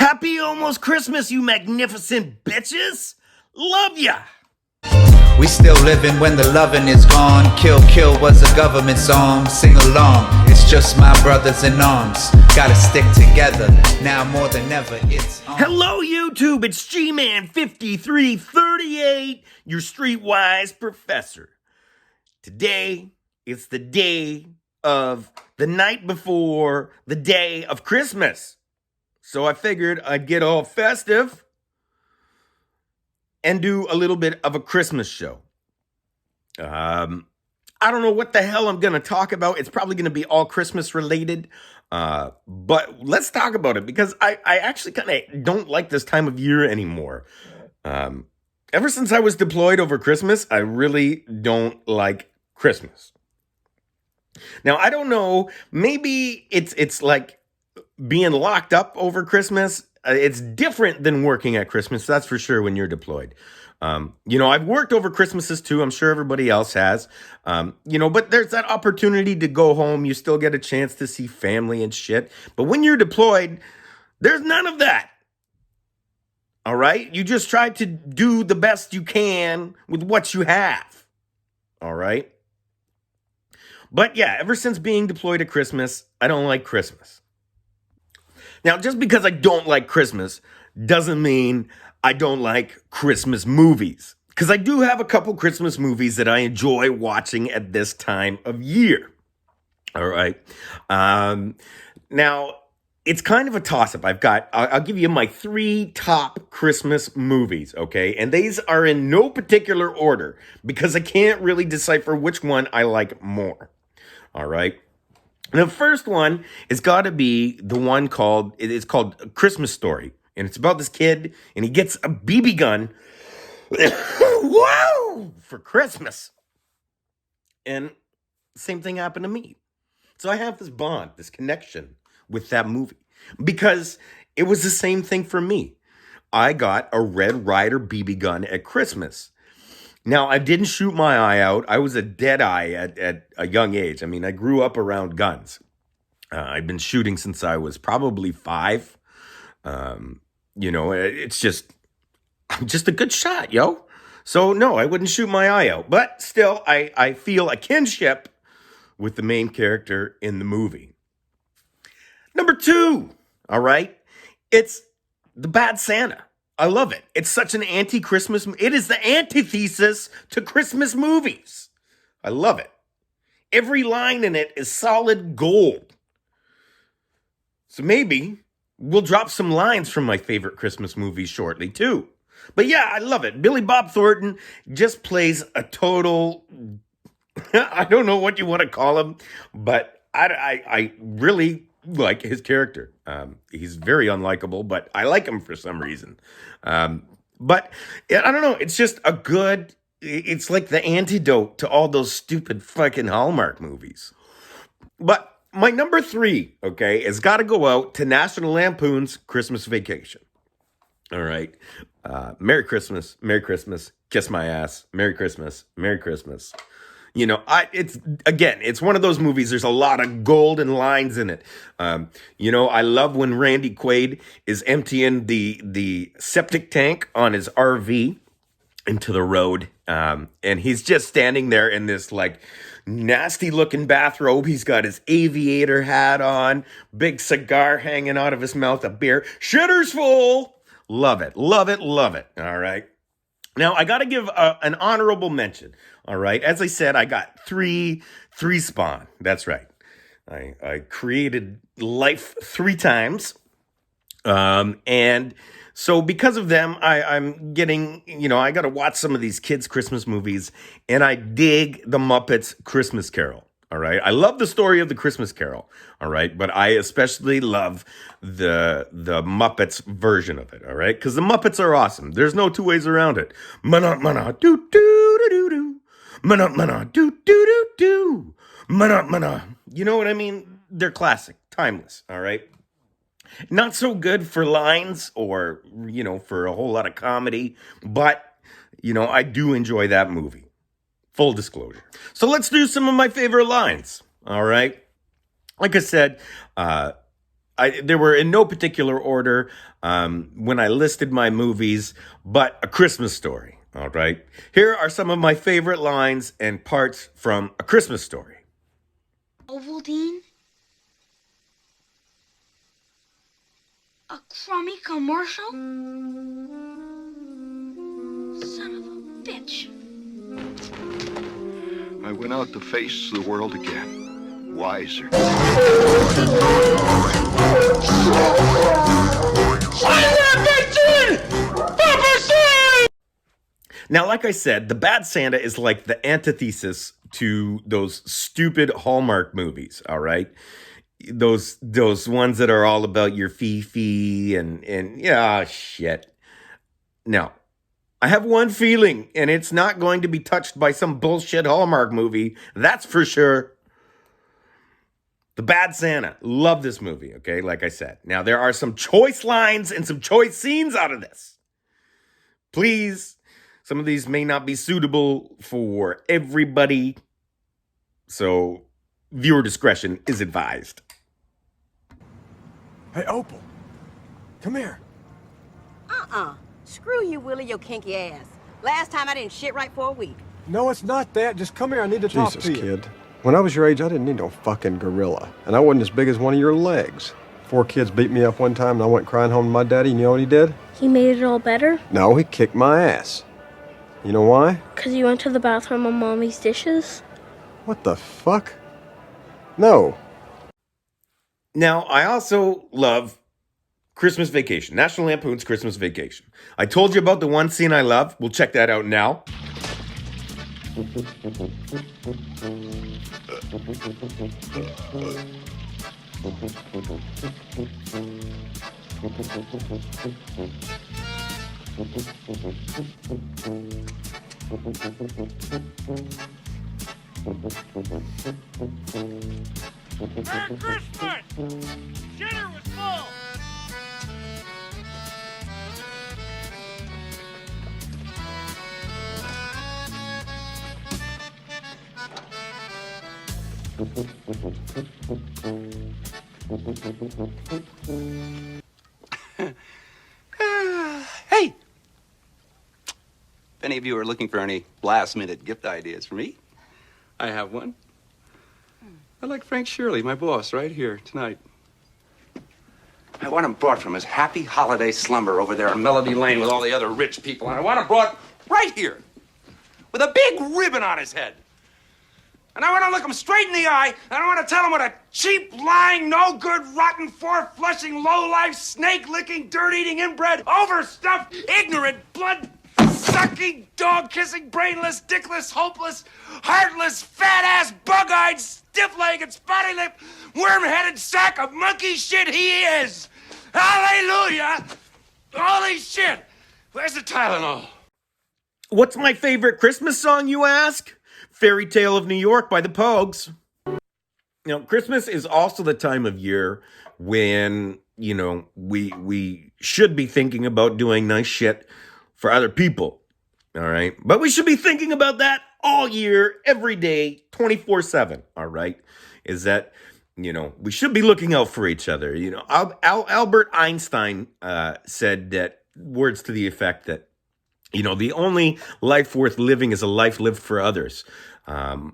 Happy almost Christmas, you magnificent bitches! Love ya! We still living when the loving is gone. Kill, kill was a government song. Sing along, it's just my brothers in arms. Gotta stick together, now more than ever it's on. Hello YouTube, it's G-Man5338, your streetwise professor. Today, it's the day of the night before the day of Christmas. So I figured I'd get all festive and do a little bit of a Christmas show. I don't know what the hell I'm going to talk about. It's probably going to be all Christmas related. But let's talk about it because I actually kind of don't like this time of year anymore. Ever since I was deployed over Christmas, I really don't like Christmas. Now, I don't know, maybe it's like being locked up over Christmas. It's different than working at Christmas, that's for sure, when you're deployed. I've worked over Christmases too. I'm sure everybody else has. But there's that opportunity to go home. You still get a chance to see family and shit. But when you're deployed, there's none of that. All right? You just try to do the best you can with what you have. All right? But yeah, ever since being deployed at Christmas, I don't like Christmas. Now, just because I don't like Christmas doesn't mean I don't like Christmas movies. Because I do have a couple Christmas movies that I enjoy watching at this time of year. All right. Now, it's kind of a toss-up. I'll give you my 3 top Christmas movies, okay? And these are in no particular order because I can't really decipher which one I like more. All right. The first one has got to be the one called A Christmas Story. And it's about this kid, and he gets a BB gun whoa, for Christmas. And same thing happened to me. So I have this bond, this connection with that movie. Because it was the same thing for me. I got a Red Ryder BB gun at Christmas. Now, I didn't shoot my eye out. I was a dead eye at a young age. I mean, I grew up around guns. I've been shooting since I was probably 5. I'm just a good shot, yo. So, no, I wouldn't shoot my eye out. But still, I feel a kinship with the main character in the movie. Number 2, all right? It's The Bad Santa. I love it. It's such an anti-Christmas. It is the antithesis to Christmas movies. I love it. Every line in it is solid gold. So maybe we'll drop some lines from my favorite Christmas movies shortly too. But yeah, I love it. Billy Bob Thornton just plays a total, I don't know what you want to call him, but I really like his character. He's very unlikable, but I like him for some reason. But I don't know. It's just it's like the antidote to all those stupid fucking Hallmark movies. But my number 3, okay, has got to go out to National Lampoon's Christmas Vacation. All right. Merry Christmas, kiss my ass, Merry Christmas, Merry Christmas. It's one of those movies. There's a lot of golden lines in it. I love when Randy Quaid is emptying the septic tank on his RV into the road. And he's just standing there in this like nasty looking bathrobe. He's got his aviator hat on, big cigar hanging out of his mouth, a beer. Shitter's full. Love it. Love it. Love it. All right. Now, I got to give an honorable mention, all right? As I said, I got three Spawn. That's right. I created life 3 times. And so because of them, I'm getting, I got to watch some of these kids' Christmas movies, and I dig the Muppets Christmas Carol. All right. I love the story of the Christmas Carol. All right. But I especially love the Muppets version of it. All right. Because the Muppets are awesome. There's no 2 ways around it. Mana, mana, do, do, do, do, do. Mana, mana, do, do, do, do. Mana, mana. You know what I mean? They're classic. Timeless. All right. Not so good for lines or, for a whole lot of comedy. But, I do enjoy that movie. Full disclosure. So let's do some of my favorite lines. All right. Like I said, There were in no particular order when I listed my movies, but A Christmas Story. All right. Here are some of my favorite lines and parts from A Christmas Story. Ovaltine? A crummy commercial? Son of a bitch. I went out to face the world again, wiser. Now, like I said, The Bad Santa is like the antithesis to those stupid Hallmark movies, all right? Those ones that are all about your fee and yeah, shit. Now, I have one feeling, and it's not going to be touched by some bullshit Hallmark movie. That's for sure. The Bad Santa. Love this movie, okay? Like I said. Now, there are some choice lines and some choice scenes out of this. Please, some of these may not be suitable for everybody. So, viewer discretion is advised. Hey, Opal. Come here. Screw you, Willie, your kinky ass. Last time I didn't shit right for a week. No, it's not that. Just come here. I need to talk to you. Jesus, kid. When I was your age, I didn't need no fucking gorilla. And I wasn't as big as one of your legs. 4 kids beat me up one time and I went crying home to my daddy. You know what he did? He made it all better? No, he kicked my ass. You know why? 'Cause you went to the bathroom on Mommy's dishes? What the fuck? No. Now, I also love Christmas Vacation. National Lampoon's Christmas Vacation. I told you about the one scene I love. We'll check that out now. Merry Christmas! Dinner was full! Hey! If any of you are looking for any last-minute gift ideas for me, I have one. I like Frank Shirley, my boss, right here tonight. I want him brought from his happy holiday slumber over there on Melody Lane with all the other rich people, and I want him brought right here with a big ribbon on his head. And I want to look him straight in the eye, and I want to tell him what a cheap, lying, no-good, rotten, four-flushing, low-life, snake-licking, dirt-eating, inbred, overstuffed, ignorant, blood-sucking, dog-kissing, brainless, dickless, hopeless, heartless, fat-ass, bug-eyed, stiff-legged, spotty-lipped, worm-headed sack of monkey shit he is! Hallelujah! Holy shit! Where's the Tylenol? What's my favorite Christmas song, you ask? Fairy Tale of New York by the Pogues. Christmas is also the time of year when, we should be thinking about doing nice shit for other people. All right. But we should be thinking about that all year, every day, 24/7. All right. Is that, we should be looking out for each other. Albert Einstein said that words to the effect that, the only life worth living is a life lived for others. And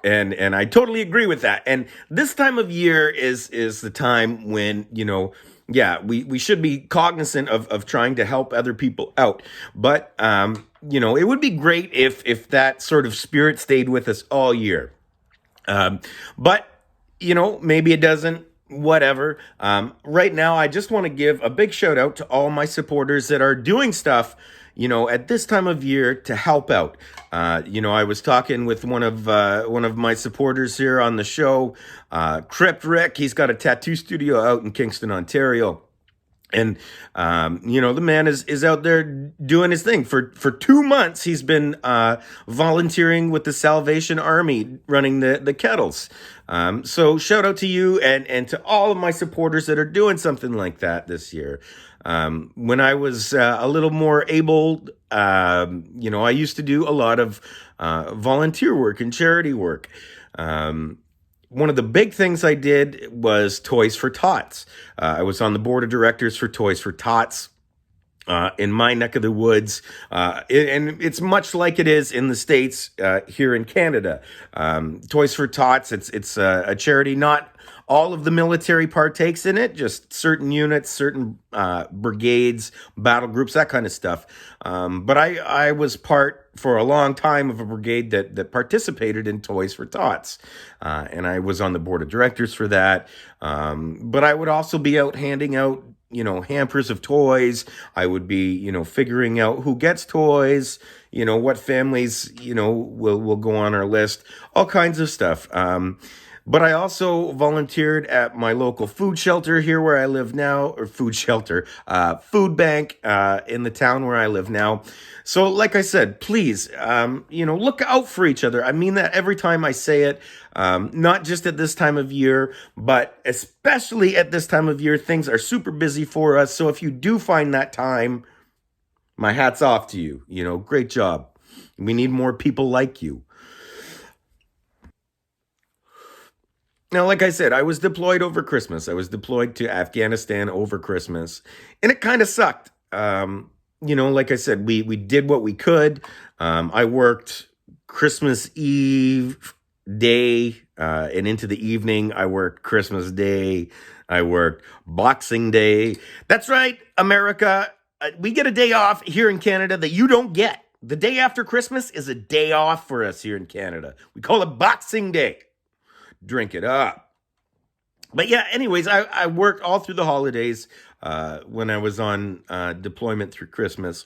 I totally agree with that. And this time of year is the time when, we should be cognizant of trying to help other people out. But, it would be great if that sort of spirit stayed with us all year. But, maybe it doesn't. Whatever. Right now, I just want to give a big shout out to all my supporters that are doing stuff at this time of year to help out. I was talking with one of my supporters here on the show, Crypt Rick. He's got a tattoo studio out in Kingston, Ontario. And, the man is out there doing his thing. For 2 months, he's been volunteering with the Salvation Army, running the kettles. So shout out to you and to all of my supporters that are doing something like that this year. When I was a little more able, I used to do a lot of volunteer work and charity work. one of the big things I did was Toys for Tots. I was on the board of directors for Toys for Tots. In my neck of the woods, and it's much like it is in the States here in Canada. Toys for Tots, it's a charity. Not all of the military partakes in it, just certain units, certain brigades, battle groups, that kind of stuff. But I was part for a long time of a brigade that participated in Toys for Tots. And I was on the board of directors for that. But I would also be out handing out hampers of toys. I would be, figuring out who gets toys, what families, will go on our list, all kinds of stuff. But I also volunteered at my local food shelter here where I live now, or food shelter, food bank, in the town where I live now. So like I said, please, look out for each other. I mean that every time I say it, not just at this time of year, but especially at this time of year, things are super busy for us. So if you do find that time, my hat's off to you. Great job. We need more people like you. Now, like I said, I was deployed over Christmas. I was deployed to Afghanistan over Christmas, and it kind of sucked. Like I said, we did what we could. I worked Christmas Eve day and into the evening. I worked Christmas Day. I worked Boxing Day. That's right, America. We get a day off here in Canada that you don't get. The day after Christmas is a day off for us here in Canada. We call it Boxing Day. Drink it up. But yeah, anyways, I worked all through the holidays when I was on deployment through Christmas.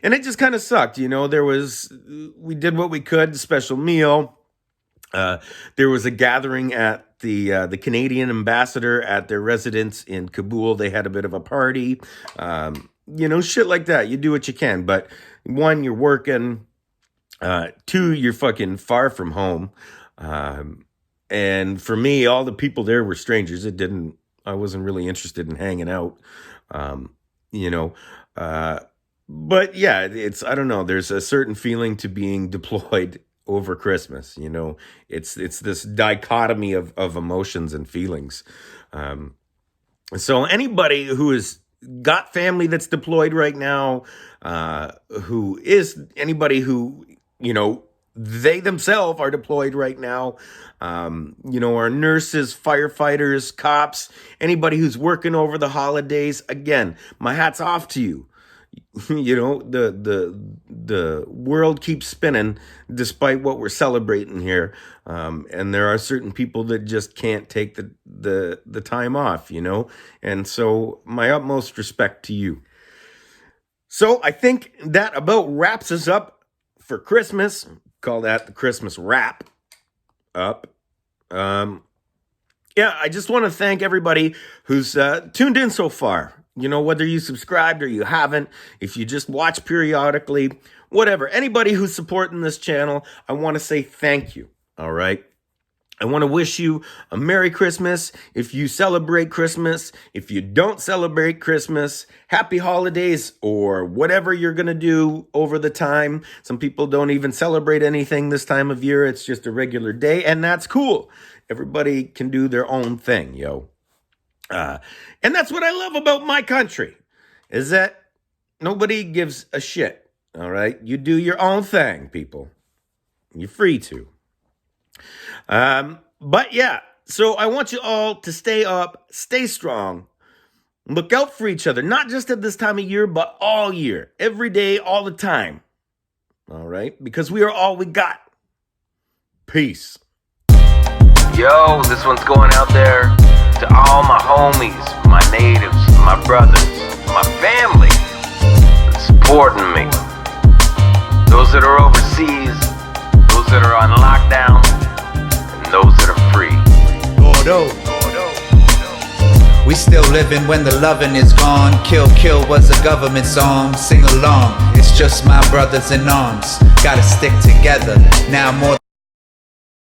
And it just kind of sucked. We did what we could, special meal. There was a gathering at the Canadian ambassador at their residence in Kabul. They had a bit of a party. Shit like that. You do what you can. But one, you're working. Two, you're fucking far from home. And for me, all the people there were strangers. I wasn't really interested in hanging out, but yeah, I don't know. There's a certain feeling to being deployed over Christmas. It's this dichotomy of emotions and feelings. So anybody who has got family that's deployed right now, anybody who, they themselves are deployed right now. Our nurses, firefighters, cops, anybody who's working over the holidays. Again, my hat's off to you. The world keeps spinning despite what we're celebrating here. And there are certain people that just can't take the time off, and so my utmost respect to you. So I think that about wraps us up for Christmas. Call that the Christmas wrap up. I just want to thank everybody who's tuned in so far. Whether you subscribed or you haven't, if you just watch periodically, whatever. Anybody who's supporting this channel, I want to say thank you. All right. I want to wish you a Merry Christmas. If you celebrate Christmas, if you don't celebrate Christmas, happy holidays or whatever you're going to do over the time. Some people don't even celebrate anything this time of year. It's just a regular day, and that's cool. Everybody can do their own thing, yo. And that's what I love about my country, is that nobody gives a shit, all right? You do your own thing, people. You're free to. But yeah, so I want you all to stay up, stay strong, look out for each other, not just at this time of year, but all year, every day, all the time. All right? Because we are all we got. Peace. Yo, this one's going out there to all my homies, my natives, my brothers, my family that's supporting me. Those that are overseas, those that are on lockdown, and those that are free. Gordo. We still living when the loving is gone. Kill, kill was a government song. Sing along, it's just my brothers in arms. Gotta stick together, now more than